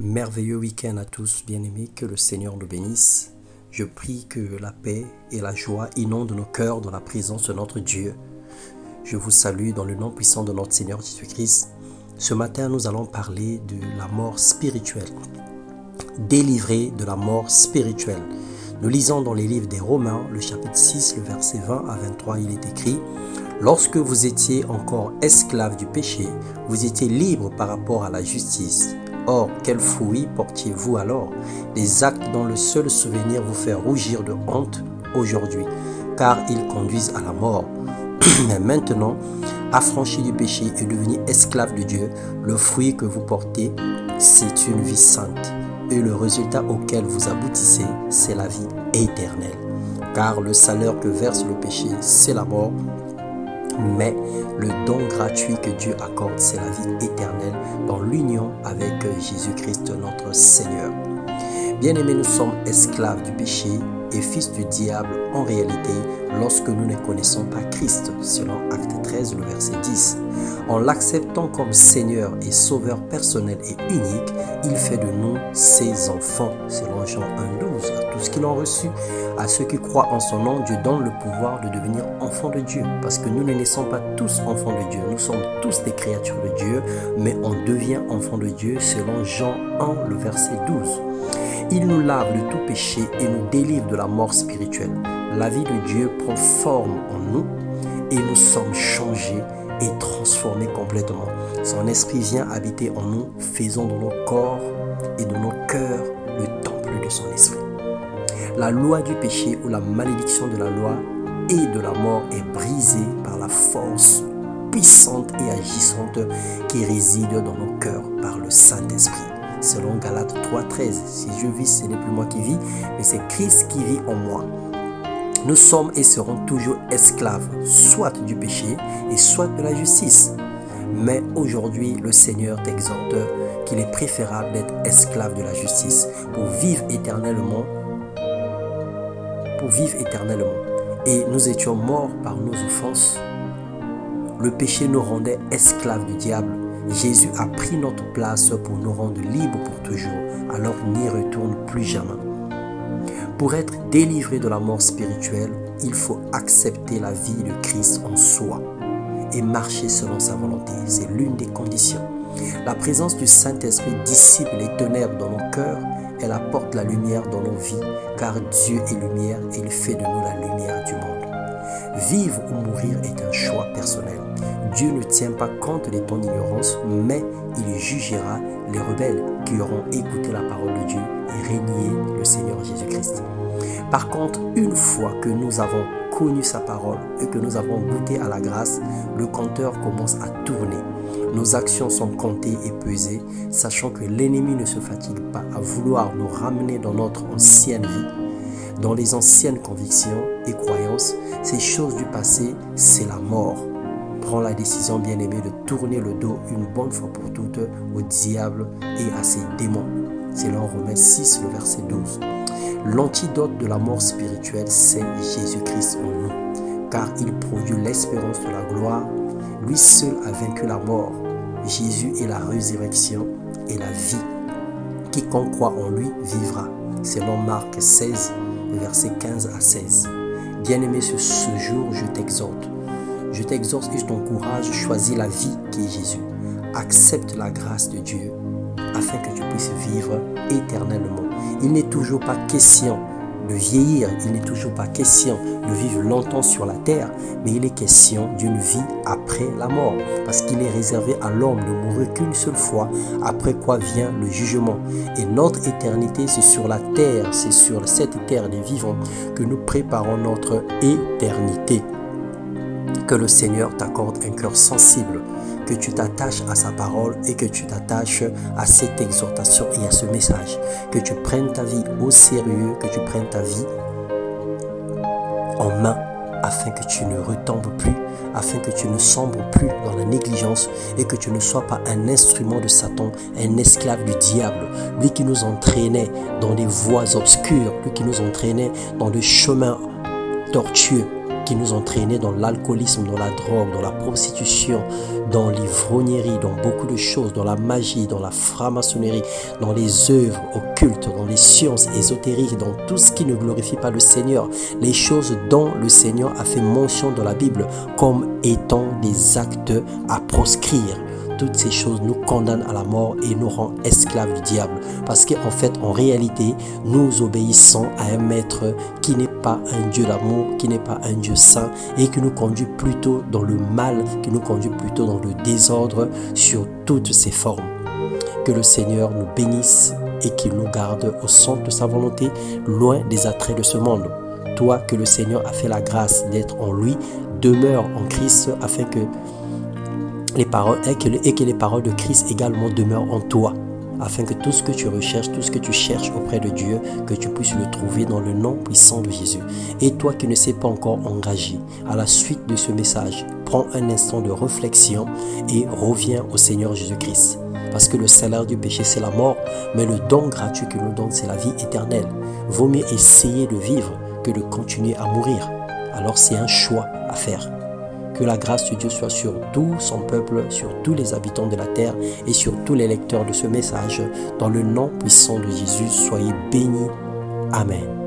Merveilleux week-end à tous, bien-aimés, que le Seigneur nous bénisse. Je prie que la paix et la joie inondent nos cœurs dans la présence de notre Dieu. Je vous salue dans le nom puissant de notre Seigneur Jésus-Christ. Ce matin, nous allons parler de la mort spirituelle. Délivré de la mort spirituelle. Nous lisons dans les livres des Romains, le chapitre 6, le verset 20 à 23, il est écrit « Lorsque vous étiez encore esclaves du péché, vous étiez libres par rapport à la justice. Or, quel fruit portiez-vous alors? Des actes dont le seul souvenir vous fait rougir de honte aujourd'hui, car ils conduisent à la mort. Mais maintenant, affranchis du péché et devenus esclaves de Dieu, le fruit que vous portez, c'est une vie sainte. Et le résultat auquel vous aboutissez, c'est la vie éternelle. Car le salaire que verse le péché, c'est la mort. Mais le don gratuit que Dieu accorde, c'est la vie éternelle dans l'union avec Jésus-Christ, notre Seigneur. Bien-aimés, nous sommes esclaves du péché et fils du diable en réalité lorsque nous ne connaissons pas Christ, selon Acte 13, le verset 10. En l'acceptant comme Seigneur et Sauveur personnel et unique, il fait de nous ses enfants, selon Jean 1,12. À tous qui l'ont reçu, à ceux qui croient en son nom, Dieu donne le pouvoir de devenir enfants de Dieu. Parce que nous ne naissons pas tous enfants de Dieu, nous sommes tous des créatures de Dieu, mais on devient enfants de Dieu, selon Jean 1, le verset 12. Il nous lave de tout péché et nous délivre de la mort spirituelle. La vie de Dieu prend forme en nous et nous sommes changés et transformés complètement. Son esprit vient habiter en nous, faisant de nos corps et de nos cœurs le temple de son esprit. La loi du péché ou la malédiction de la loi et de la mort est brisée par la force puissante et agissante qui réside dans nos cœurs par le Saint-Esprit. Selon Galates 3,13, si je vis, ce n'est plus moi qui vis, mais c'est Christ qui vit en moi. Nous sommes et serons toujours esclaves, soit du péché et soit de la justice. Mais aujourd'hui, le Seigneur t'exhorte qu'il est préférable d'être esclave de la justice pour vivre éternellement. Et nous étions morts par nos offenses. Le péché nous rendait esclaves du diable. Jésus a pris notre place pour nous rendre libres pour toujours, alors n'y retourne plus jamais. Pour être délivré de la mort spirituelle, il faut accepter la vie de Christ en soi et marcher selon sa volonté. C'est l'une des conditions. La présence du Saint-Esprit dissipe les ténèbres dans nos cœurs. Elle apporte la lumière dans nos vies, car Dieu est lumière et il fait de nous la lumière du monde. Vivre ou mourir est un choix personnel. Dieu ne tient pas compte de ton ignorance, mais il jugera les rebelles qui auront écouté la parole de Dieu et régné le Seigneur Jésus-Christ. Par contre, une fois que nous avons connu sa parole et que nous avons goûté à la grâce, le compteur commence à tourner. Nos actions sont comptées et pesées, sachant que l'ennemi ne se fatigue pas à vouloir nous ramener dans notre ancienne vie, dans les anciennes convictions et croyances. Ces choses du passé, c'est la mort. Prends la décision, bien-aimé, de tourner le dos une bonne fois pour toutes au diable et à ses démons. Selon Romains 6, le verset 12. L'antidote de la mort spirituelle, c'est Jésus-Christ en nous, car il produit l'espérance de la gloire. Lui seul a vaincu la mort. Jésus est la résurrection et la vie. Quiconque croit en lui vivra. Selon Marc 16, versets 15 à 16. Bien-aimé, ce jour, je t'exhorte et je t'encourage, choisis la vie qui est Jésus. Accepte la grâce de Dieu afin que tu puisses vivre éternellement. Il n'est toujours pas question de vieillir, il n'est toujours pas question de vivre longtemps sur la terre, mais il est question d'une vie après la mort, parce qu'il est réservé à l'homme de mourir qu'une seule fois, après quoi vient le jugement. Et notre éternité, c'est sur la terre, c'est sur cette terre des vivants que nous préparons notre éternité. Que le Seigneur t'accorde un cœur sensible, que tu t'attaches à sa parole et que tu t'attaches à cette exhortation et à ce message. Que tu prennes ta vie au sérieux, que tu prennes ta vie en main afin que tu ne retombes plus, afin que tu ne sombres plus dans la négligence et que tu ne sois pas un instrument de Satan, un esclave du diable, lui qui nous entraînait dans des voies obscures, lui qui nous entraînait dans des chemins tortueux. qui nous entraînaient dans l'alcoolisme, dans la drogue, dans la prostitution, dans l'ivrognerie, dans beaucoup de choses, dans la magie, dans la franc-maçonnerie, dans les œuvres occultes, dans les sciences ésotériques, dans tout ce qui ne glorifie pas le Seigneur, les choses dont le Seigneur a fait mention dans la Bible comme étant des actes à proscrire. Toutes ces choses nous condamnent à la mort et nous rendent esclaves du diable. Parce qu'en fait, en réalité, nous obéissons à un maître qui n'est pas un Dieu d'amour, qui n'est pas un Dieu saint et qui nous conduit plutôt dans le mal, qui nous conduit plutôt dans le désordre sur toutes ses formes. Que le Seigneur nous bénisse et qu'il nous garde au centre de sa volonté, loin des attraits de ce monde. Toi, que le Seigneur a fait la grâce d'être en lui, demeure en Christ afin que les paroles et que les paroles de Christ également demeurent en toi, afin que tout ce que tu recherches, tout ce que tu cherches auprès de Dieu, que tu puisses le trouver dans le nom puissant de Jésus. Et toi qui ne sais pas encore engagé, à la suite de ce message, prends un instant de réflexion et reviens au Seigneur Jésus-Christ. Parce que le salaire du péché, c'est la mort, mais le don gratuit qu'il nous donne, c'est la vie éternelle. Vaut mieux essayer de vivre que de continuer à mourir. Alors c'est un choix à faire. Que la grâce de Dieu soit sur tout son peuple, sur tous les habitants de la terre et sur tous les lecteurs de ce message. Dans le nom puissant de Jésus, soyez bénis. Amen.